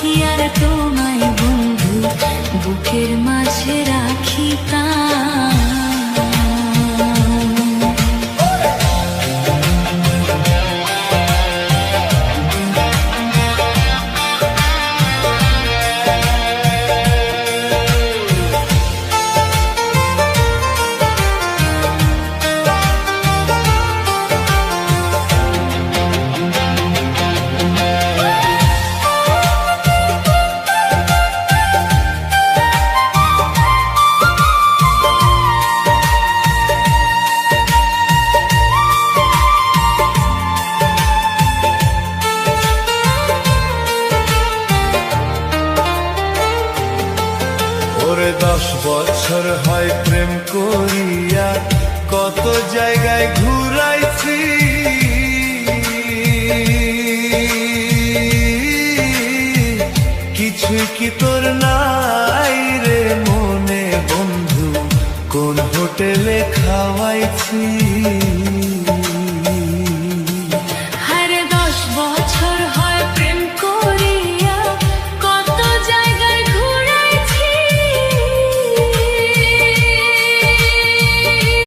কি আর তোমায় বন্ধু বুকের মাঝে রাখি প্রাণ। ওরে 10 বছর হয় প্রেম করিয়া, কত জায়গায় ঘুরাইছি, কিছুই কি তোর নাই রে মনে বন্ধু, কোন হোটেলে খাওয়াইছি।